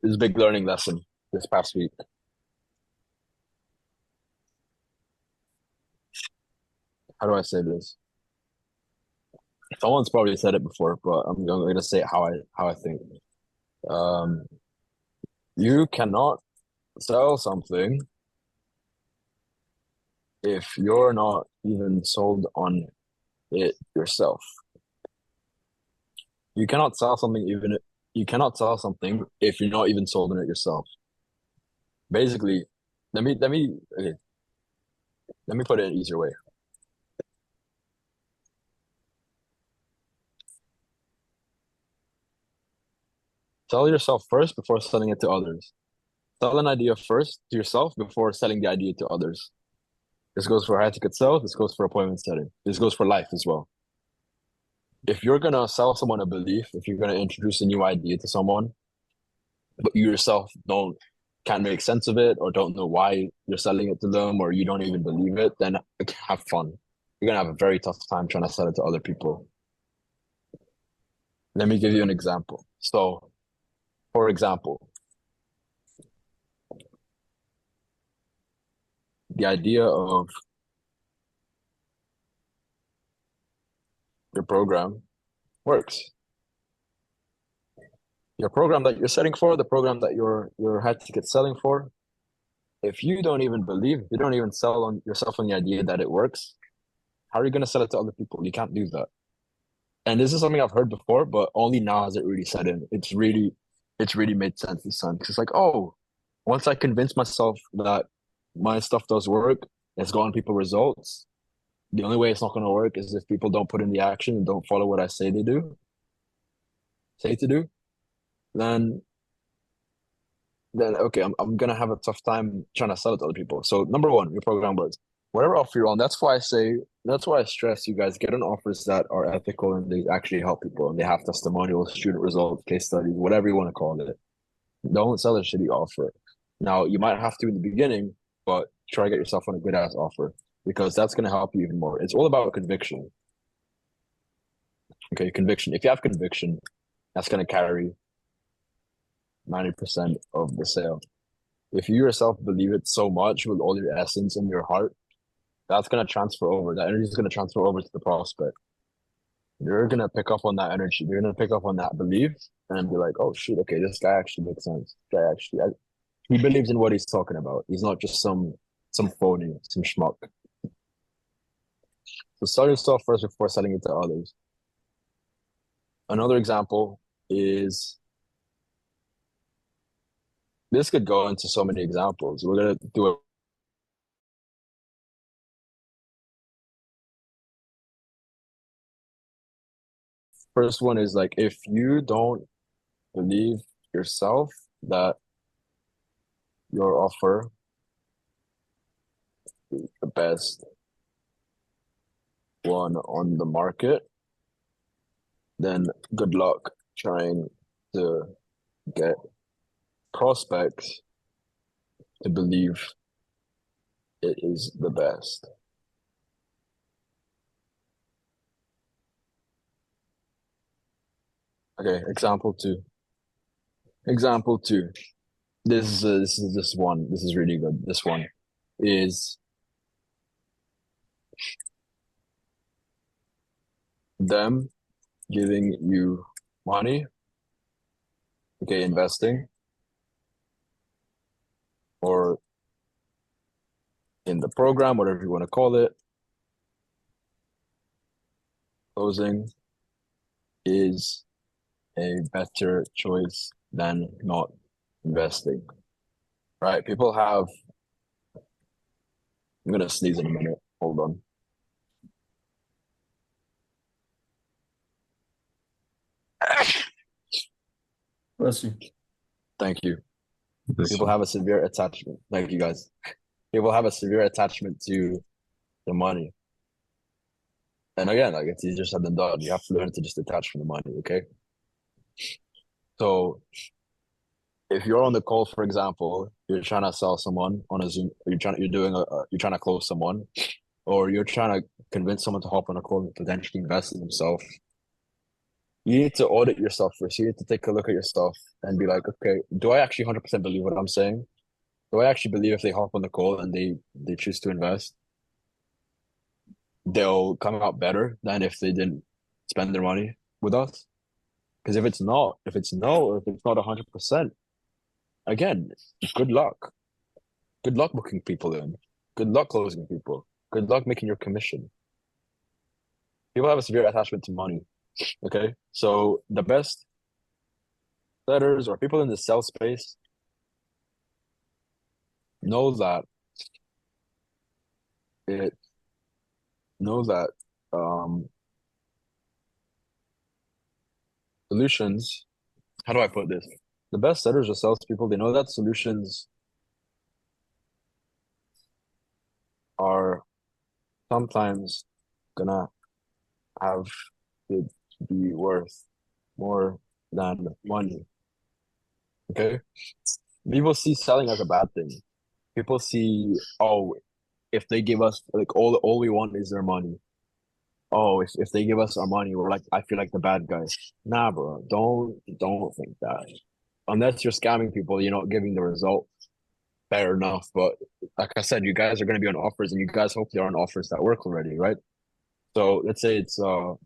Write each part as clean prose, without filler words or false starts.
This is a big learning lesson this past week. How do I say this? Someone's probably said it before, but I'm gonna say it how I think. Um, you cannot sell something if you're not even sold on it yourself. You cannot sell something you cannot sell something if you're not even sold on it yourself. Basically, okay, let me put it in an easier way. Sell yourself first before selling it to others. Sell an idea first to yourself before selling the idea to others. This goes for high ticket sales. This goes for appointment setting. This goes for life as well. If you're gonna sell someone a belief, if you're gonna introduce a new idea to someone, but you yourself don't can't make sense of it or don't know why you're selling it to them or you don't even believe it, then have fun. You're gonna have a very tough time trying to sell it to other people. Let me give you an example. So, for example, the idea of your program works. Your program that you're setting for, the program that you're high ticket selling for, if you don't even believe, if you don't even sell on yourself on the idea that it works, how are you going to sell it to other people? You can't do that. And this is something I've heard before, but only now has it really set in. It's really made sense this time. Because it's like, oh, once I convince myself that my stuff does work, it's gotten people results. The only way it's not going to work is if people don't put in the action and don't follow what I say to do. Then then okay, I'm gonna have a tough time trying to sell it to other people. So number one, your program works. Whatever offer you're on, that's why I stress you guys get on offers that are ethical and they actually help people and they have testimonials, student results, case studies, whatever you want to call it. Don't sell a shitty offer. Now you might have to in the beginning, but try to get yourself on a good ass offer because that's gonna help you even more. It's all about conviction. Okay, conviction. If you have conviction, that's gonna carry 90% of the sale. If you yourself believe it so much with all your essence and your heart, that's gonna transfer over. That energy is gonna transfer over to the prospect. You're gonna pick up on that energy. You're gonna pick up on that belief and be like, "Oh shoot, okay, this guy actually makes sense. This guy actually, he believes in what he's talking about. He's not just some phony, some schmuck." So sell yourself first before selling it to others. Another example is this could go into so many examples. We're gonna do it. First one is like if you don't believe yourself that your offer is the best one on the market, then good luck trying to get prospects to believe it is the best. Okay, example two. Example two. This is this one. This is really good. This one is them giving you money, okay, investing, or in the program, whatever you want to call it, closing is a better choice than not investing, right? People have, I'm gonna sneeze in a minute. Hold on. Bless you. Thank you. This People have a severe attachment. Thank you guys. People have a severe attachment to the money. And again, like it's easier said than done. You have to learn to just detach from the money, okay? So if you're on the call, for example, you're trying to sell someone on a Zoom, you're trying to close someone, or you're trying to convince someone to hop on a call and potentially invest in themselves. You need to audit yourself first. You need to take a look at yourself and be like, okay, do I actually 100% believe what I'm saying? Do I actually believe if they hop on the call and they choose to invest, they'll come out better than if they didn't spend their money with us? Because if it's not, if it's no, or if it's not 100%, again, good luck. Good luck booking people in. Good luck closing people. Good luck making your commission. People have a severe attachment to money. Okay. So the best setters or people in the sell space know that it know that solutions, how do I put this? The best setters or salespeople, they know that solutions are sometimes gonna have to be worth more than money. Okay? People see selling as a bad thing. People see, oh, if they give us like all we want is their money. Oh, if they give us our money, we're like I feel like the bad guys. Nah, bro, don't think that. Unless you're scamming people, you're not giving the result. Fair enough. But like I said, you guys are gonna be on offers and you guys hopefully are on offers that work already, right? So let's say it's for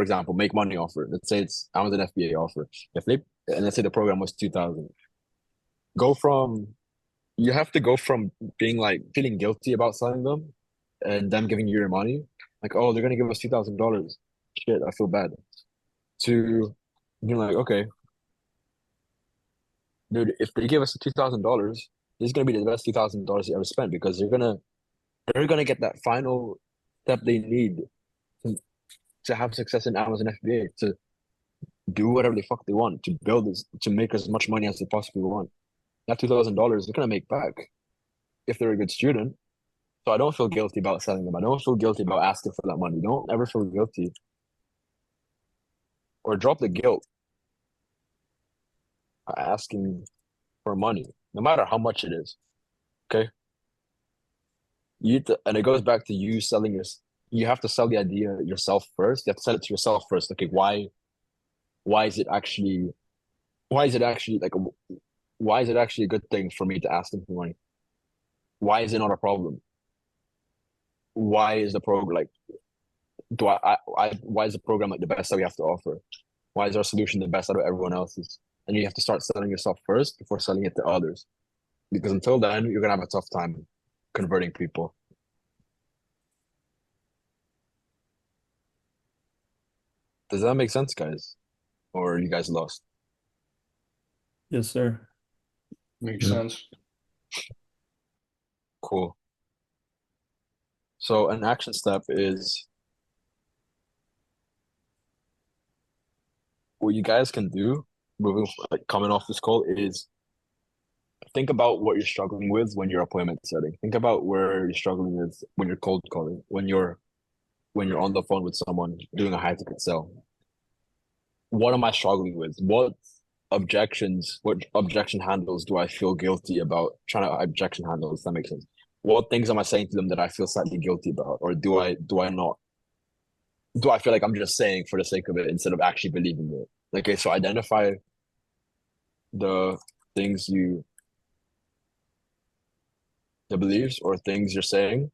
example, make money offer. Let's say it's Amazon FBA offer. If they and let's say the program was 2,000. Go from you have to go from being like feeling guilty about selling them and them giving you your money, like, oh, they're gonna give us $2,000. Shit, I feel bad. To being like, okay, dude, if they give us $2,000, this is gonna be the best $2,000 you ever spent because they're gonna get that final step they need to, to have success in Amazon FBA, to do whatever the fuck they want, to build this, to make as much money as they possibly want. That $2,000 they're gonna make back if they're a good student. So I don't feel guilty about selling them. I don't feel guilty about asking for that money. Don't ever feel guilty or drop the guilt asking for money, no matter how much it is. Okay. And it goes back to you selling you have to sell the idea yourself first. You have to sell it to yourself first. Okay, why is it actually why is it actually like why is it actually a good thing for me to ask them for money? Why is it not a problem? Why is the program like why is the program like the best that we have to offer? Why is our solution the best out of everyone else's? And you have to start selling yourself first before selling it to others. Because until then, you're gonna have a tough time converting people. Does that make sense, guys? Or are you guys lost? Yes, sir. Makes sense. Cool. So an action step is what you guys can do, like coming off this call, is think about what you're struggling with when you're appointment setting. Think about where you're struggling with when you're cold calling, when you're on the phone with someone doing a high ticket sell. What am I struggling with? What objection handles do I feel guilty about trying to objection handle? Does that make sense? What things am I saying to them that I feel slightly guilty about? Or do I not? Do I feel like I'm just saying for the sake of it instead of actually believing it? Okay, so identify the things the beliefs or things you're saying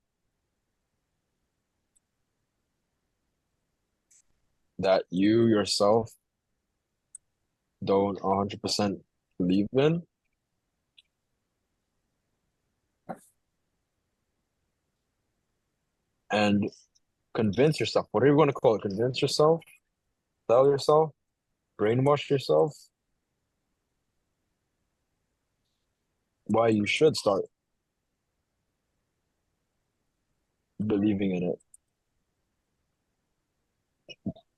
that you yourself don't 100% believe in. And convince yourself, whatever you want to call it, convince yourself, tell yourself, brainwash yourself why you should start believing in it.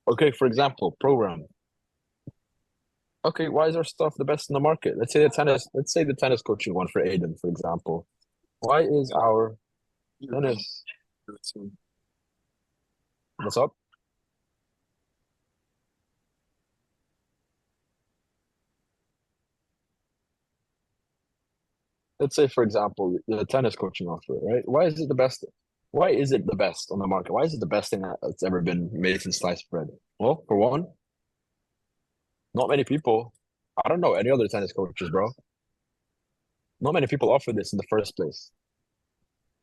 Okay, for example, program. Okay, why is our stuff the best in the market? Let's say the tennis coaching one for Aiden, for example. Why is our tennis what's up? Let's say, for example, the tennis coaching offer, right? Why is it the best? Why is it the best on the market? Why is it the best thing that's ever been made since sliced bread? Well, for one, not many people. I don't know any other tennis coaches, bro. Not many people offer this in the first place.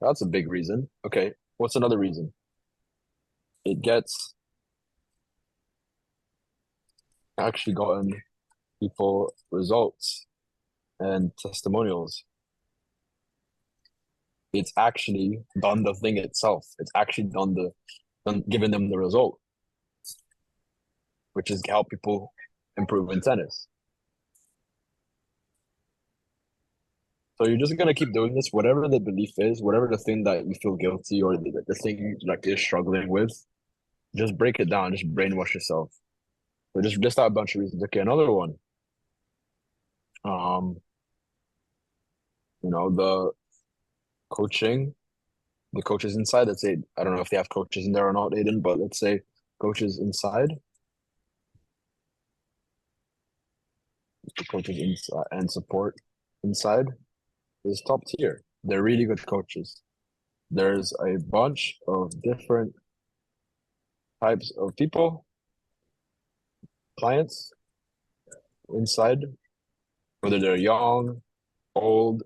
That's a big reason. Okay, what's another reason? It gets actually gotten people results and testimonials. It's actually done the thing itself. It's actually done giving them the result, which is help people improve in tennis. So you're just gonna keep doing this, whatever the belief is, whatever the thing that you feel guilty or the thing like you're struggling with, just break it down, just brainwash yourself. So just that bunch of reasons. Okay, another one. The coaching, the coaches inside, let's say, I don't know if they have coaches in there or not, Aiden, but let's say coaches inside, the coaches inside and support inside is top tier. They're really good coaches. There's a bunch of different types of people, clients inside, whether they're young, old,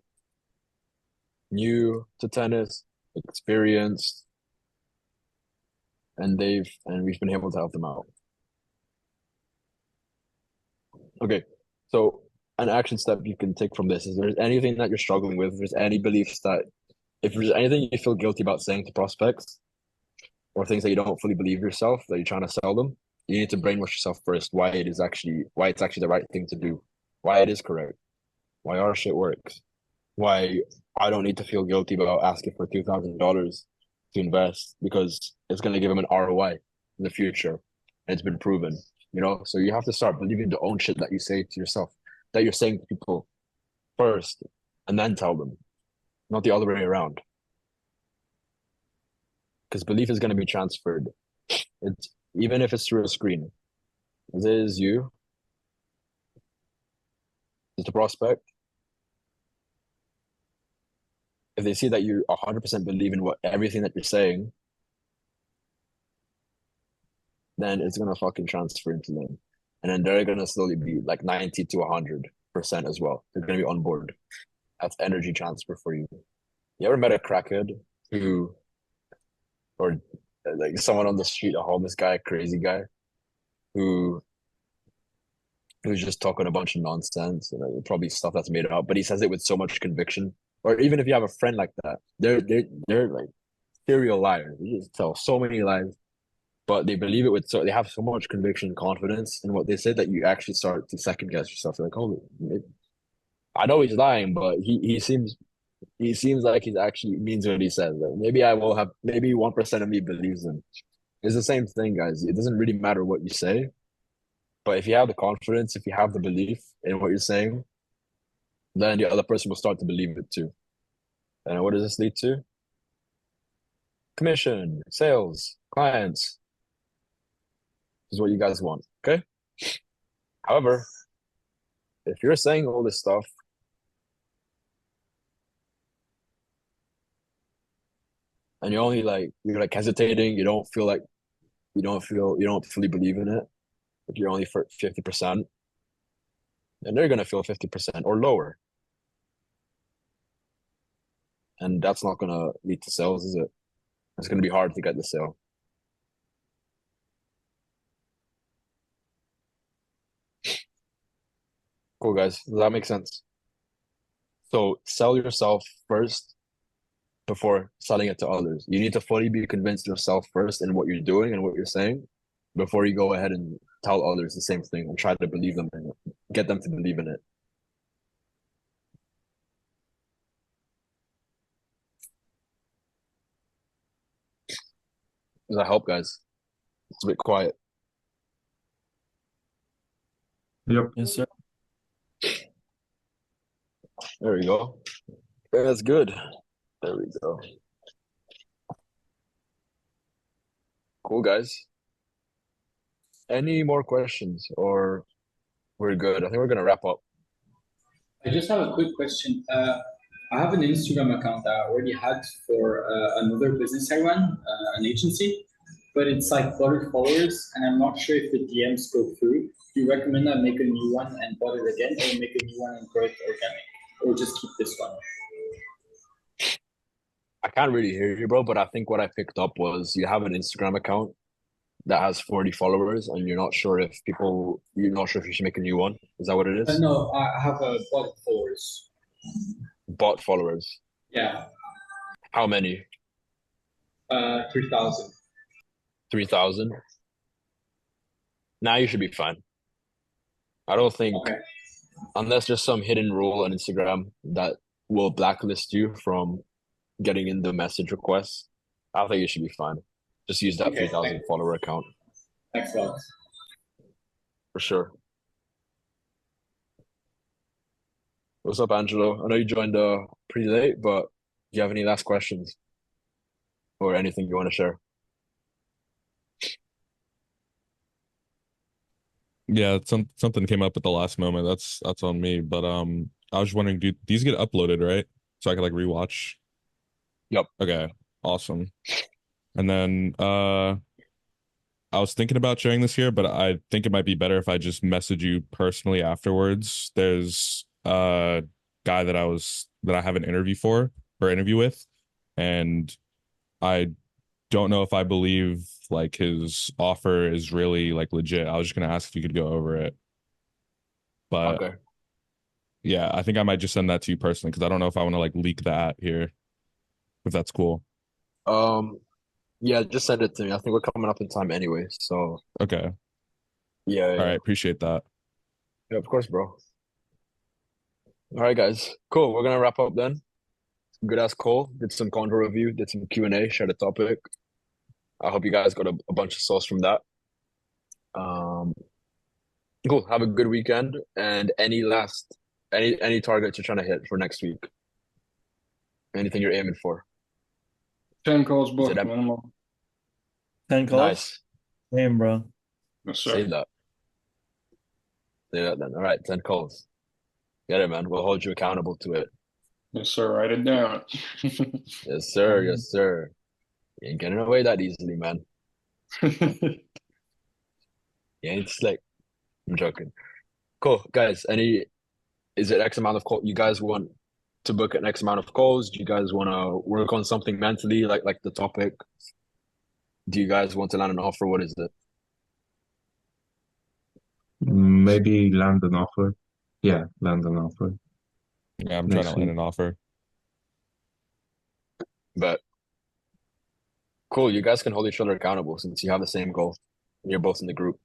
new to tennis, experienced, and we've been able to help them out. Okay, so an action step you can take from this is there's anything that you're struggling with, if there's any beliefs if there's anything you feel guilty about saying to prospects or things that you don't fully believe yourself that you're trying to sell them, you need to brainwash yourself first why it's actually the right thing to do, why it is correct, why our shit works, why I don't need to feel guilty about asking for $2,000 to invest because it's going to give them an ROI in the future. And it's been proven, So you have to start believing the own shit that you say to yourself, that you're saying to people first, and then tell them, not the other way around. Because belief is going to be transferred. It's even if it's through a screen. As it is you, as the prospect. If they see that you 100% believe in everything that you're saying, then it's gonna fucking transfer into them, and then they're gonna slowly be like 90 to 100% as well. They're gonna be on board. That's energy transfer for you. You ever met a crackhead or like someone on the street, a homeless guy, a crazy guy, who's just talking a bunch of nonsense and probably stuff that's made up, but he says it with so much conviction. Or even if you have a friend like that, they're like serial liars. They just tell so many lies, but they believe it they have so much conviction and confidence in what they say that you actually start to second guess yourself. You're like, oh, I know he's lying, but he seems like he's actually means what he says. Like, maybe 1% of me believes him. It's the same thing, guys. It doesn't really matter what you say, but if you have the confidence, if you have the belief in what you're saying, then the other person will start to believe it too. And what does this lead to? Commission, sales, clients. This is what you guys want, okay? However, if you're saying all this stuff and you're hesitating, you don't fully believe in it, if you're only for 50%, then they're gonna feel 50% or lower. And that's not gonna lead to sales, is it? It's gonna be hard to get the sale. Cool, guys. Does that make sense? So sell yourself first before selling it to others. You need to fully be convinced yourself first in what you're doing and what you're saying before you go ahead and tell others the same thing and try to believe them in it, get them to believe in it. Does that help, guys? It's a bit quiet. Yep. Yes, sir. There we go. That's good. There we go. Cool, guys. Any more questions or we're good? I think we're gonna wrap up. I just have a quick question. I have an Instagram account that I already had for another business I run, an agency. but it's like botted followers, and I'm not sure if the DMs go through. Do you recommend I make a new one and bot it again, or make a new one and grow it organic, or just keep this one? I can't really hear you, bro, but I think what I picked up was you have an Instagram account that has 40 followers and you're not sure if you should make a new one. Is that what it is? No, I have a botted followers. Bot followers. Yeah, How many? 3,000. 3,000? Now you should be fine. I don't think, Okay. unless there's some hidden rule on Instagram that will blacklist you from getting in the message requests, I think you should be fine. Just use that Okay, 3,000 thank you. follower account Thanks a lot. for sure. What's up, Angelo? I know you joined pretty late, but do you have any last questions or anything you want to share? Yeah, something came up at the last moment. That's on me. But I was just wondering, do these get uploaded, right? So I could like rewatch. Yep. Okay, awesome. And then I was thinking about sharing this here, but I think it might be better if I just message you personally afterwards. There's a guy that I have an interview with, and I don't know if I believe like his offer is really like legit. I was just gonna ask if you could go over it. But Okay. yeah, I think I might just send that to you personally because I don't know if I want to like leak that here, if that's cool. Yeah, just send it to me. I think we're coming up in time anyway. So Okay. yeah, All right, appreciate that. yeah, of course, bro. All right, guys. Cool. We're gonna wrap up then. Good ass call. Did some convo review, did some Q&A, shared a topic. I hope you guys got a bunch of sauce from that. Um, cool. Have a good weekend. And any targets you're trying to hit for next week? Anything you're aiming for? 10 calls Is booked it minimum. 10 calls? nice? Damn, bro. Yes, Say sir. that. Say that then. All right, 10 calls. Get it, man. We'll hold you accountable to it. Yes, sir. Write it down. Yes, sir. Yes, sir. You ain't getting away that easily, man. You ain't slick. I'm joking. Cool, guys. Is it X amount of call? You guys want to book an X amount of calls? Do you guys want to work on something mentally, like the topic? Do you guys want to land an offer? What is it? Maybe land an offer. Yeah, land an offer. Yeah, I'm trying Next to land week. an offer. But cool, you guys can hold each other accountable since you have the same goal and you're both in the group.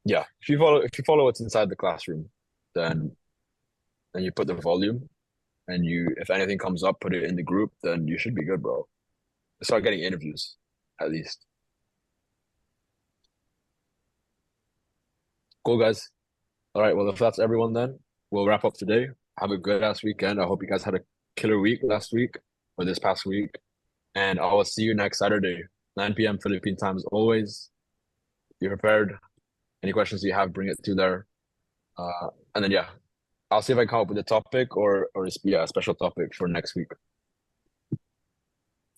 Yeah, if you follow what's inside the classroom, then you put the volume and if anything comes up, put it in the group, then you should be good, bro. Start getting interviews, at least. Cool, guys. All right, well, if that's everyone, then we'll wrap up today. Have a good ass weekend. I hope you guys had a killer week last week or this past week. And I will see you next Saturday, 9 p.m. Philippine time as always. Be prepared. Any questions you have, bring it to there. And then, yeah, I'll see if I can come up with a topic or just be a special topic for next week.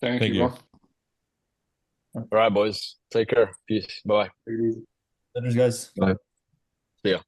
Thank Thank you, you. bro. All right, boys. Take care. Peace. Bye. Later, guys. See ya.